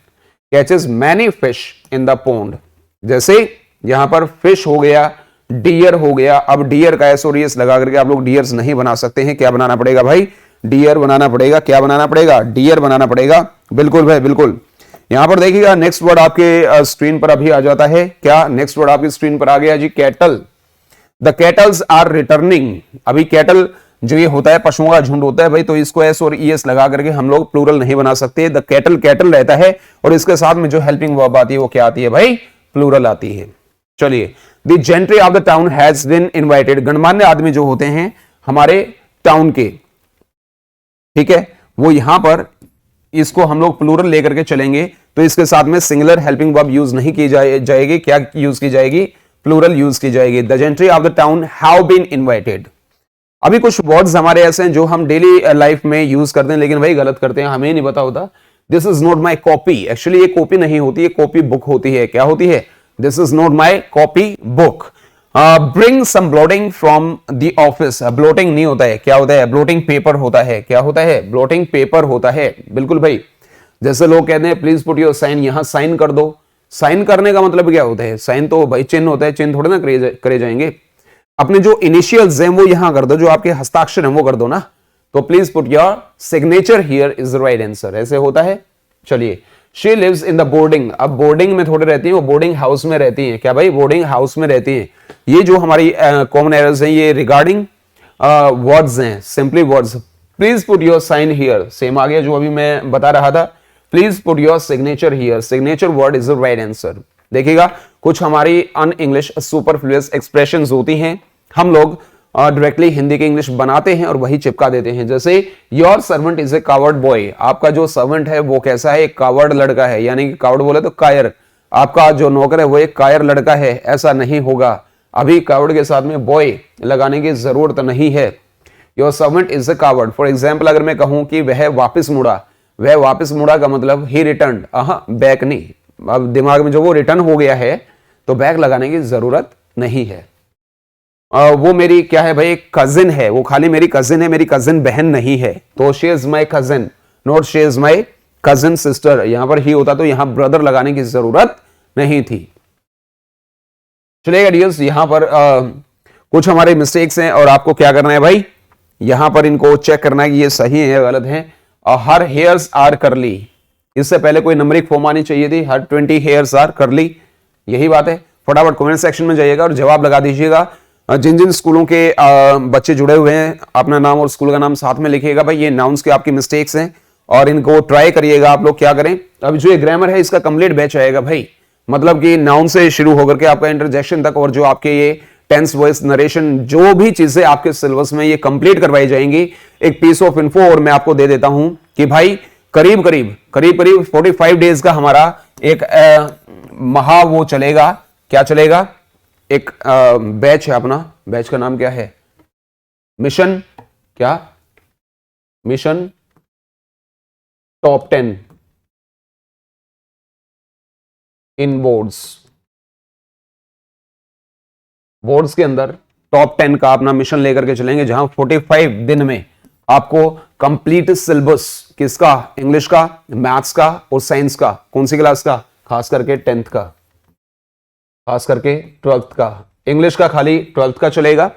catches many fish in the pond, जैसे यहां पर फिश हो गया, डियर हो गया। अब डियर का एस और एस लगा करके आप लोग डियर्स नहीं बना सकते हैं, क्या बनाना पड़ेगा भाई, डियर बनाना पड़ेगा। क्या बनाना पड़ेगा, डियर बनाना पड़ेगा। बिल्कुल भाई बिल्कुल। यहां पर देखिएगा नेक्स्ट वर्ड आपके स्क्रीन पर अभी आ जाता है, क्या नेक्स्ट वर्ड आपकी स्क्रीन पर आ गया जी, cattle. The cattles are returning, अभी कैटल जो ये होता है पशुओं का झुंड होता है भाई, तो इसको एस और ईएस लगा करके हम लोग प्लूरल नहीं बना सकते। द कैटल कैटल रहता है और इसके साथ में जो हेल्पिंग वर्ब आती है वो क्या आती है भाई, प्लूरल आती है। चलिए, the gentry of the town has been invited, गणमान्य आदमी जो होते हैं हमारे टाउन के, ठीक है, वो यहां पर इसको हम लोग प्लूरल लेकर के चलेंगे तो इसके साथ में सिंगुलर हेल्पिंग वर्ब यूज नहीं की जाएगी, क्या यूज की जाएगी, प्लूरल यूज की जाएगी। The gentry of the town have been invited. अभी कुछ वर्ड्स हमारे ऐसे हैं जो हम डेली लाइफ में यूज करते हैं लेकिन भाई गलत करते हैं, हमें नहीं पता होता। This is not my copy, actually ये कॉपी नहीं होती है, कॉपी बुक होती है। क्या होती है, this is not my copy book. Bring some blotting from the office, blotting नहीं होता है, क्या होता है, ब्लोटिंग पेपर होता है। क्या होता है, ब्लोटिंग पेपर होता है। बिल्कुल भाई, जैसे लोग कहते हैं प्लीज पुट योर साइन, यहां साइन कर दो। साइन करने का मतलब क्या होता है, साइन तो भाई चिन्ह होता है, चिन्ह थोड़े ना करे जाएंगे। अपने जो इनिशियल्स हैं वो यहां कर दो, जो आपके हस्ताक्षर हैं वो कर दो ना। तो please put your signature here is the right answer, ऐसे होता है। चलिए, she lives in the boarding, अब बोर्डिंग में थोड़े रहती है, वो बोर्डिंग हाउस में रहती है। क्या भाई, बोर्डिंग हाउस में रहती है। ये जो हमारी कॉमन एरर्स हैं ये रिगार्डिंग वर्ड्स हैं, simply words. Please put your sign here, same आ गया जो अभी मैं बता रहा था। Please put your signature here, signature word is the right answer. देखिएगा, कुछ हमारी अन इंग्लिश सुपरफ्लुअस एक्सप्रेशंस होती हैं, हम लोग डायरेक्टली हिंदी के इंग्लिश बनाते हैं और वही चिपका देते हैं। जैसे your servant is a coward boy, आपका जो सर्वेंट है वो कैसा है, एक कावर्ड लड़का है, यानी कि कावर्ड बोले तो कायर, आपका जो नौकर है वो एक कायर लड़का है, ऐसा नहीं होगा। अभी कावर्ड के साथ में बॉय लगाने की जरूरत नहीं है। Your servant is a coward. For example, अगर मैं कहूं कि वह वापस मुड़ा, वह वापस मुड़ा का मतलब ही रिटर्न, बैक नहीं। अब दिमाग में जो वो रिटर्न हो गया है तो बैक लगाने की जरूरत नहीं है। वो मेरी क्या है भाई, कजिन है, वो खाली मेरी कजिन है, मेरी कजिन बहन नहीं है। तो she is my cousin, not she is my cousin sister. यहां पर ही होता तो यहां ब्रदर लगाने की जरूरत नहीं थी। चलिएगा डियर्स, यहां पर कुछ हमारे मिस्टेक्स हैं और आपको क्या करना है भाई, यहां पर इनको चेक करना है कि ये सही है या गलत है। हर हेयर्स आर करली, इससे पहले कोई नंबरिक फॉर्म आनी चाहिए थी, हर 20 हेयर्स आर करली, यही बात है। फटाफट कमेंट सेक्शन में जाइएगा और जवाब लगा दीजिएगा। जिन जिन स्कूलों के बच्चे जुड़े हुए हैं अपना नाम और स्कूल का नाम साथ में लिखिएगा भाई, ये नाउन्स के आपकी मिस्टेक्स हैं और इनको ट्राई करिएगा आप लोग। क्या करें, अब जो ये ग्रामर है इसका कंप्लीट बैच आएगा भाई, मतलब कि नाउन से शुरू होकर के आपका इंटरजेक्शन तक और जो आपके ये टेंस वॉइस नरेशन जो भी चीजें आपके सिलेबस में ये कंप्लीट करवाई जाएंगी। एक पीस ऑफ इन्फो और मैं आपको दे देता हूं कि भाई करीब करीब 45 डेज का हमारा एक महा वो चलेगा, क्या चलेगा, एक बैच है अपना, बैच का नाम क्या है, मिशन, क्या, मिशन टॉप 10 इन बोर्ड्स के अंदर टॉप 10 का अपना मिशन लेकर के चलेंगे, जहां 45 दिन में आपको कंप्लीट सिलेबस किसका, इंग्लिश का, मैथ्स का और साइंस का, कौन सी क्लास का, खास करके 10th का, खास करके 12th का। इंग्लिश का खाली 12th का चलेगा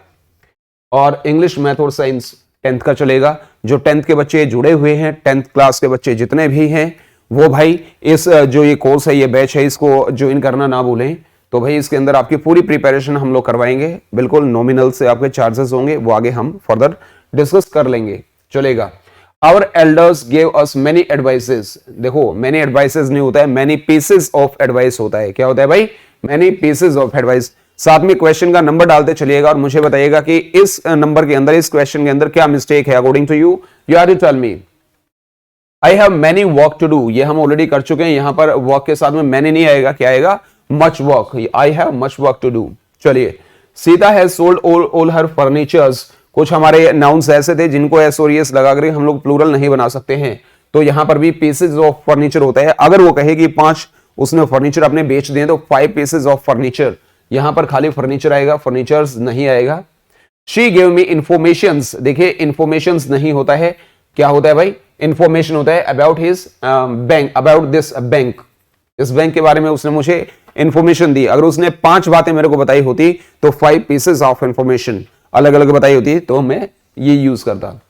और इंग्लिश, मैथ और साइंस 10th का चलेगा। जो 10th के बच्चे जुड़े हुए हैं, 10th क्लास के बच्चे जितने भी हैं, वो भाई इस जो ये कोर्स है, ये बैच है, इसको ज्वाइन करना ना भूलें। तो भाई इसके अंदर आपकी पूरी प्रिपरेशन हम लोग करवाएंगे, बिल्कुल नॉमिनल से आपके चार्जेस होंगे, वो आगे हम फर्दर डिस्कस कर लेंगे, चलेगा। Our elders gave us many advices। देखो many advices नहीं होता है, many pieces of advice होता है। क्या होता है भाई, many pieces of advice। साथ में क्वेश्चन का नंबर डालते चलिएगा और मुझे बताइएगा कि इस नंबर के अंदर, इस क्वेश्चन के अंदर क्या मिस्टेक है according to you. You are to tell me. I have many work to do, ये हम ऑलरेडी कर चुके हैं, यहां पर वर्क के साथ में मैनी नहीं आएगा, क्या आएगा, much work. I have much work to do. चलिए, Sita has sold all her furnitures. कुछ हमारे नाउन्स ऐसे थे जिनको एस और एस लगा कर हम लोग प्लूरल नहीं बना सकते हैं, तो यहां पर भी पीसेज ऑफ फर्नीचर होता है। अगर वो कहे कि 5 उसने फर्नीचर अपने बेच दिए तो 5 पीसेज ऑफ फर्नीचर, यहां पर खाली फर्नीचर आएगा, फर्नीचर्स नहीं आएगा। शी गिव मी इंफॉर्मेशंस, देखिए इंफॉर्मेशंस नहीं होता है, क्या होता है भाई, इंफॉर्मेशन होता है। About his bank, about this bank, इस बैंक के बारे में उसने मुझे इंफॉर्मेशन दी। अगर उसने 5 बातें मेरे को बताई होती तो 5 पीसेज ऑफ इंफॉर्मेशन अलग अलग बताई होती तो मैं ये यूज करता।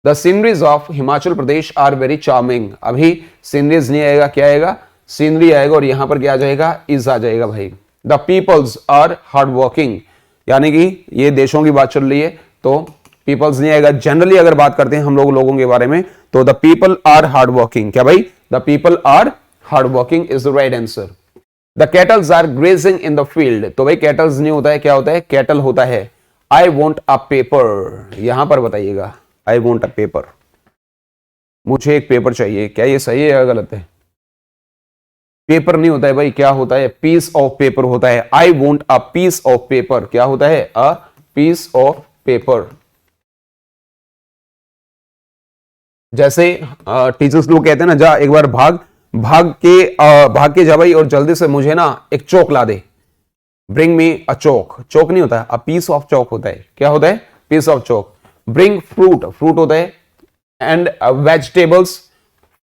The sceneries of Himachal Pradesh are very charming. अभी सीनरीज नहीं आएगा, क्या आएगा, सीनरी आएगा और यहां पर क्या आ जाएगा, इज आ जाएगा भाई। The peoples are hard working, यानी कि ये देशों की बात चल रही है तो पीपल्स नहीं आएगा। जनरली अगर बात करते हैं हम लोगों के बारे में तो the people are hard working, क्या भाई, the people are hard working is the right answer. The cattles are grazing in the field, तो भाई कैटल्स नहीं होता है, क्या होता है, कैटल होता है। आई वॉन्ट अ पेपर, यहां पर बताइएगा, आई वॉन्ट अ पेपर, मुझे एक पेपर चाहिए, क्या ये सही है या गलत है। पेपर नहीं होता है भाई, क्या होता है, पीस ऑफ पेपर होता है। I want a piece of paper, क्या होता है, अ पीस ऑफ पेपर। जैसे टीचर्स लोग कहते हैं ना, जा एक बार भाग के जा भाई और जल्दी से मुझे ना एक चौक ला दे, ब्रिंग मी अ चौक। चौक नहीं होता है, अ पीस ऑफ चौक होता है, क्या होता है, piece of chalk. Bring fruit, fruit होता है। And vegetables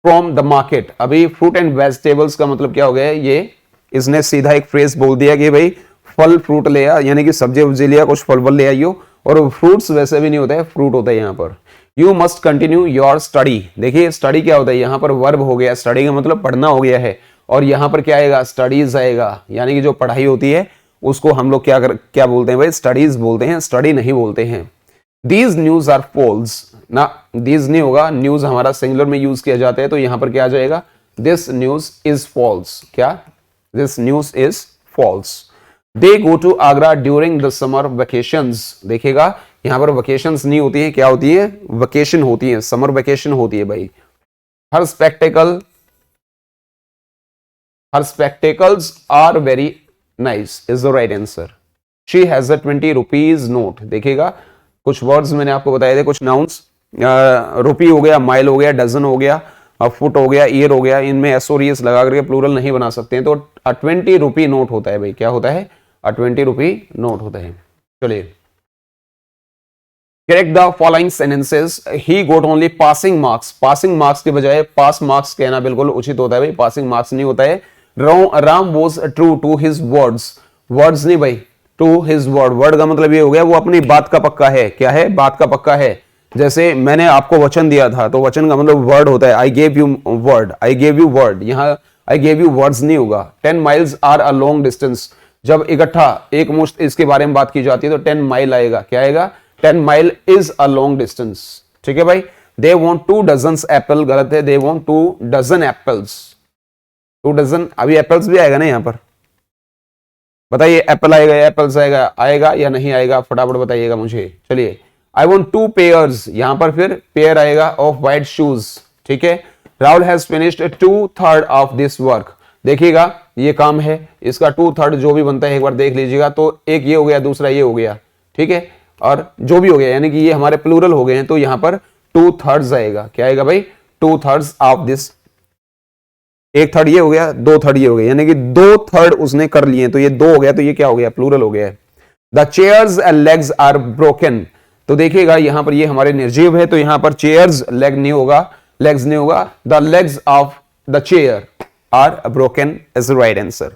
from the market, अभी फ्रूट एंड वेजिटेबल्स का मतलब क्या हो गया है, ये इसने सीधा एक फ्रेज बोल दिया कि भाई फल फ्रूट ले आ, यानी कि सब्जी वब्जी लिया, कुछ फल वल ले आइयो। और फ्रूट्स वैसे भी नहीं होता है, फ्रूट होता है यहां पर। You must continue your study, देखिए स्टडी क्या होता है, यहां पर वर्ब हो गया, स्टडी का मतलब पढ़ना हो गया है, और यहां पर क्या आएगा, स्टडीज आएगा, यानी कि जो पढ़ाई होती है उसको हम लोग क्या बोलते हैं भाई, स्टडीज बोलते हैं, स्टडी नहीं बोलते हैं। दीज न्यूज आर फॉल्स ना, दीज नहीं होगा, न्यूज हमारा सिंगुलर में यूज किया जाता है, तो यहां पर क्या आ जाएगा, दिस न्यूज इज फॉल्स, क्या, this news is false. They go to Agra during the summer vacations, देखिएगा यहां पर वेकेशंस नहीं होती है, क्या होती है, वेकेशन होती है, समर वेकेशन होती है भाई। Her spectacles are very nice is the right answer. She has a 20 rupees note, देखिएगा कुछ वर्ड्स मैंने आपको बताए थे, कुछ नाउन्स, रुपी हो गया, माइल हो गया, डजन हो गया, फुट हो गया, ईयर हो गया, इनमें एस और एस लगा करके प्लूरल नहीं बना सकते हैं, तो 20 रुपी नोट होता है भाई, क्या होता है, 20 रुपी नोट होता है। चलिए, correct the following sentences. He got only passing marks, passing marks के बजाय पास मार्क्स कहना बिल्कुल उचित होता है भाई, पासिंग मार्क्स नहीं होता है। Ram was true to his words, words नहीं भाई, टू हिज वर्ड, वर्ड का मतलब ये हो गया वो अपनी बात का पक्का है, क्या है, बात का पक्का है। जैसे मैंने आपको वचन दिया था, तो वचन का मतलब वर्ड होता है, I gave you word, I gave you word. यहां आई गेव यू वर्ड्स नहीं होगा। 10 miles are a long distance, जब इकट्ठा एक मुश्त इसके बारे में बात की जाती है तो 10 माइल आएगा। क्या आएगा? 10 mile is a long distance. ठीक है भाई। दे वॉन्ट 2 डजन्स एप्पल, गलत है, they want 2 dozen apples. 2 dozen, अभी एप्पल्स भी आएगा ना यहां पर, बताइए एप्पल आएगा या एप्पल्स आएगा, आएगा या नहीं आएगा, फटाफट बताइएगा मुझे। चलिए, आई वॉन्ट 2 पेयर्स, यहां पर फिर पेयर आएगा ऑफ वाइट शूज। ठीक है। Rahul has finished 2/3 of this work, देखिएगा ये काम है, इसका 2/3 जो भी बनता है एक बार देख लीजिएगा, तो एक ये हो गया, दूसरा ये हो गया। ठीक है, और जो भी हो गया यानी कि ये हमारे प्लूरल हो गए हैं, तो यहां पर 2/3 आएगा। क्या आएगा भाई? 2/3 ऑफ दिस, 1/3 ये हो गया, 2/3 ये हो गया, यानी कि 2/3 उसने कर लिए, तो ये 2 हो गया, तो ये क्या हो गया? प्लूरल हो गया। The chairs and legs are broken, तो देखिएगा यहां पर ये हमारे निर्जीव है, तो यहां पर चेयर्स लेग नहीं होगा, लेग्स नहीं होगा। The legs of the chair are broken is the right answer.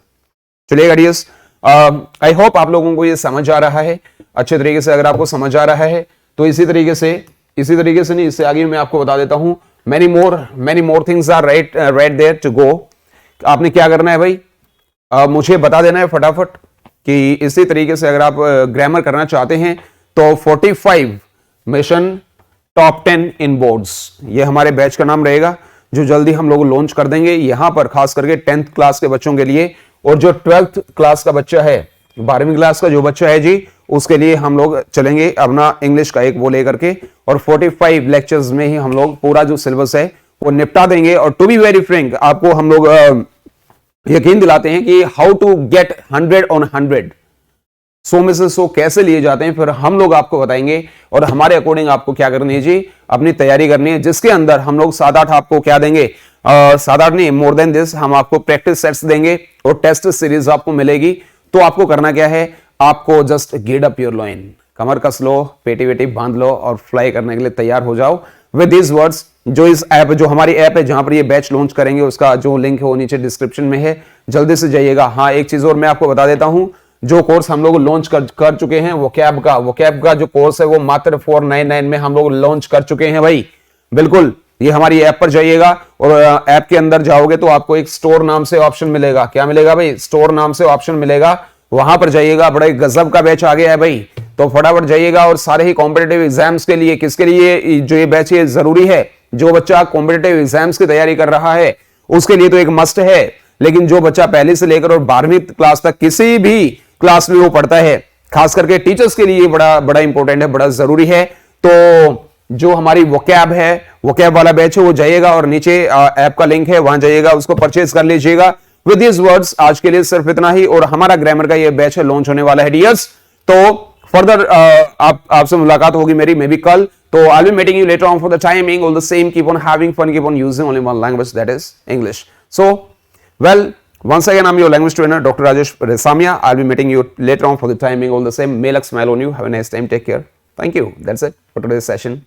चलिए गाइस, आई होप आप लोगों को ये समझ आ रहा है अच्छे तरीके से। अगर आपको समझ आ रहा है तो इसी तरीके से नहीं, इससे आगे मैं आपको बता देता हूं। many more things are right there to go। आपने क्या करना है भाई? मुझे बता देना है फटाफट कि इसी तरीके से अगर आप ग्रामर करना चाहते हैं तो 45 मिशन टॉप 10 इन बोर्ड्स, ये हमारे बैच का नाम रहेगा, जो जल्दी हम लोग लॉन्च कर देंगे यहां पर, खास करके 10th क्लास के बच्चों के लिए। और जो 12th क्लास का बच्चा है, 12वीं क्लास का जो बच्चा है जी, उसके लिए हम लोग चलेंगे अपना इंग्लिश का एक वो लेकर के, और 45 लेक्चर्स में ही हम लोग पूरा जो सिलेबस है वो निपटा देंगे। और टू बी वेरी फ्रैंक, आपको हम लोग यकीन दिलाते हैं कि हाउ टू गेट 100 on 100, 100 में से 100 कैसे लिए जाते हैं, फिर हम लोग आपको बताएंगे। और हमारे अकॉर्डिंग आपको क्या करनी है जी? अपनी तैयारी करनी है, जिसके अंदर हम लोग 7-8 आपको क्या देंगे, 7-8 नहीं, मोर देन दिस, हम आपको प्रैक्टिस सेट्स देंगे और टेस्ट सीरीज आपको मिलेगी। तो आपको करना क्या है? आपको जस्ट गिड अप योर लॉइन, कमर कस लो, पेटी वेटी बांध लो और फ्लाई करने के लिए तैयार हो जाओ विद दिस वर्ड्स। जो इस ऐप, जो हमारी ऐप है जहां पर ये बैच लॉन्च करेंगे, उसका जो लिंक है वो नीचे डिस्क्रिप्शन में है, जल्दी से जाइएगा। हाँ, एक चीज और मैं आपको बता देता हूं, जो कोर्स हम लोग लॉन्च कर चुके हैं, वोकैब का जो कोर्स है वो मात्र 499 में हम लोग लॉन्च कर चुके हैं भाई। बिल्कुल, ये हमारी ऐप पर जाइएगा और ऐप के अंदर जाओगे तो आपको एक स्टोर नाम से ऑप्शन मिलेगा। क्या मिलेगा भाई? स्टोर नाम से ऑप्शन मिलेगा, वहां पर जाइएगा। बड़ा गजब का बैच आ गया है भाई, तो फटाफट जाइएगा। और सारे ही कॉम्पिटेटिव एग्जाम्स के लिए, किसके लिए जो ये बैच है जरूरी है? जो बच्चा कॉम्पिटेटिव एग्जाम्स की तैयारी कर रहा है उसके लिए तो एक मस्ट है, लेकिन जो बच्चा पहली से लेकर और 12वीं क्लास तक किसी भी क्लास में वो पढ़ता है, खास करके टीचर्स के लिए बड़ा इंपॉर्टेंट है, बड़ा जरूरी है। तो जो हमारी वोकैब है, वोकैब वाला बैच है, वो जाइएगा और नीचे ऐप का लिंक है, वहां जाइएगा, उसको परचेज कर लीजिएगा। विद दिस वर्ड्स आज के लिए सिर्फ इतना ही, और हमारा ग्रामर का ये बैच है लॉन्च होने वाला है डियर्स। तो फर्दर आपसे मुलाकात होगी मेरी, मे बी कल। तो I will be meeting you later on for the timing, all the same, keep on having fun, keep on using only one language, that is English. So well, once again I'm your language trainer Dr. Rajesh Resamia. I'll be meeting you later on for the timing, all the same. May luck smile on you. Have a nice time, take care. Thank you. That's it for today's session.